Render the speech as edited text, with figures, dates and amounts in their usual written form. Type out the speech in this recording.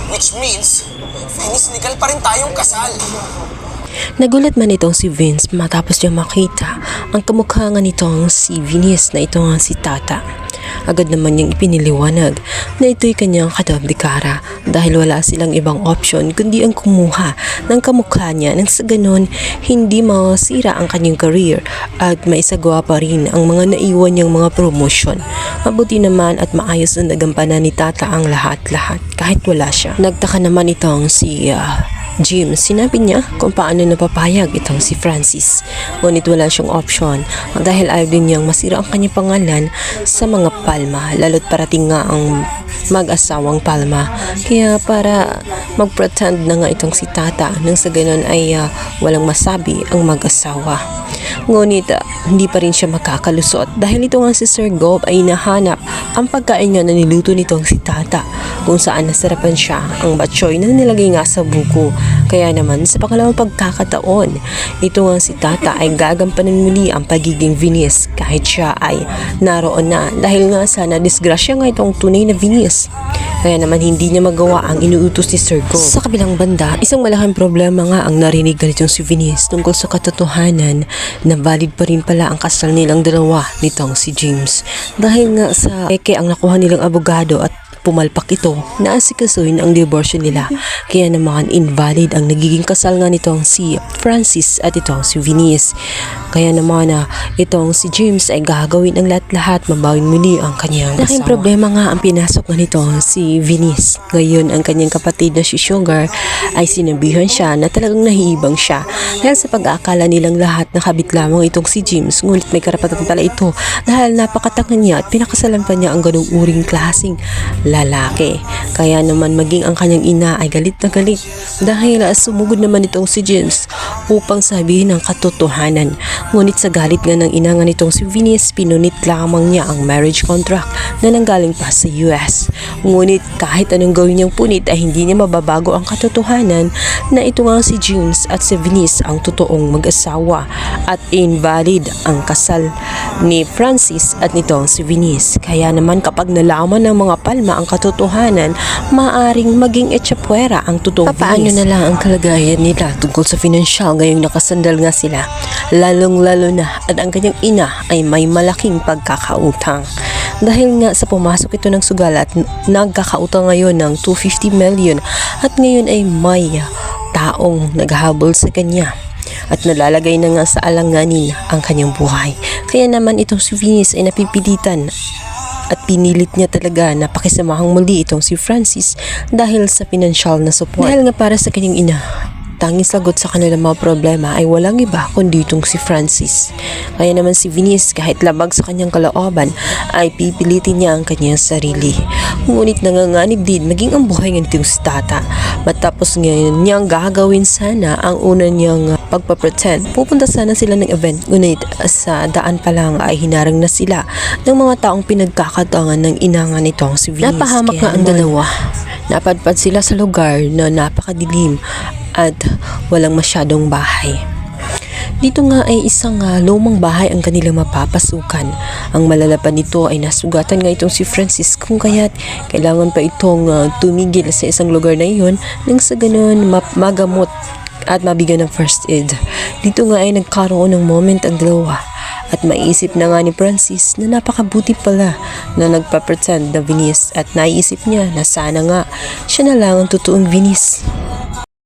Which means, Venice, legal pa rin tayong kasal. Nagulat man itong si Vince matapos niya makita ang kamukha nga nitong si Venus na ito nga si Tata. Agad naman niyang ipiniliwanag na ito'y kanyang kadabdikara dahil wala silang ibang option kundi ang kumuha ng kamukha niya nang sa ganon hindi masira ang kanyang career at maisagawa pa rin ang mga naiwan niyang mga promotion. Mabuti naman at maayos na nagampanan ni Tata ang lahat-lahat kahit wala siya. Nagtaka naman itong si Jim, sinabi niya kung paano napapayag itong si Francis. Ngunit wala siyang option dahil ayaw din niyang masira ang kanyang pangalan sa mga Palma, lalo't parating nga ang mag-asawang Palma. Kaya para mag-pretend na nga itong si Tata nang sa ganun ay walang masabi ang mag-asawa. Ngunit hindi pa rin siya makakalusot dahil ito nga si Sir Gob ay nahanap ang pagkain nga na niluto nitong si Tata kung saan nasarapan siya ang batchoy na nilagay nga sa buko. Kaya naman sa pangalawang pagkakataon, ito nga si Tata ay gagampanan muli ang pagiging Venus kahit siya ay naroon na dahil nga sana disgrasya nga itong tunay na Venus. Kaya naman hindi niya magawa ang inuutos ni Sir Gob. Sa kabilang banda, isang malaking problema nga ang narinig nitong si Venus tungkol sa katotohanan na valid pa rin pala ang kasal nilang dalawa nitong si James. Dahil nga sa eke ang nakuha nilang abogado at pumalpak ito na asikasuhin ang diborsyo nila. Kaya naman invalid ang nagiging kasal nga nitong si Francis at itong si Venus. Kaya naman itong si James ay gagawin ang lahat-lahat mabawin muli ang kanyang Laking asawa. Problema nga ang pinasok nga nito si Venus. Ngayon ang kanyang kapatid na si Sugar ay sinabihan siya na talagang nahihibang siya dahil sa pag-aakala nilang lahat na kabit lamang itong si James, ngunit may karapatan pala ito dahil napakatanga niya at pinakasalan pa niya ang ganung uring klaseng lalaki. Kaya naman maging ang kanyang ina ay galit na galit dahil sumugod naman itong si James upang sabihin ang katotohanan. Ngunit sa galit nga ng ina nga nitong si Venus, pinunit lamang niya ang marriage contract na nanggaling pa sa US. Ngunit kahit anong gawin niyang punit ay hindi niya mababago ang katotohanan na ito nga si James at si Venus ang totoong mag-asawa at invalid ang kasal ni Francis at nitong si Venus. Kaya naman kapag nalaman ng mga Palma ang katotohanan, maaring maging etsapuera ang totoong Papaano Venus. na lang ang kalagayan nila tungkol sa financial ngayong nakasandal nga sila, lalong-lalo na at ang kanyang ina ay may malaking pagkakautang. Dahil nga sa pumasok ito ng sugalat, nagkakautang ngayon ng 250 million at ngayon ay may taong naghahabol sa kanya at nalalagay na nga sa alanganin ang kanyang buhay. Kaya naman itong si Venus ay napipilitan at pinilit niya talaga na pakisamahang muli itong si Francis dahil sa financial na support. Dahil nga para sa kanyang ina, tanging sagot sa kanilang mga problema ay walang iba kundi itong si Francis. Kaya naman si Venus kahit labag sa kanyang kalooban ay pipilitin niya ang kanyang sarili. Ngunit nanganganib din maging ang buhay ng itong si Tata. Matapos ngayon niyang gagawin sana ang una niyang pagpapretend. Pupunta sana sila ng event, ngunit sa daan pa lang ay hinarang na sila ng mga taong pinagkakatangan ng inangan nitong si Venus. Napahamak nga ang dalawa. Napadpad sila sa lugar na napakadilim at walang masyadong bahay. Dito nga ay isang lumang bahay ang kanilang mapapasukan. Ang malalapan nito ay nasugatan nga itong si Francis kung kaya't kailangan pa itong tumigil sa isang lugar na iyon nang sa ganun magamot at mabigyan ng first aid. Dito nga ay nagkaroon ng moment ang dalawa at maiisip na nga ni Francis na napakabuti pala na nagpa-pretend na Venus at naiisip niya na sana nga siya na lang ang totoong Venus.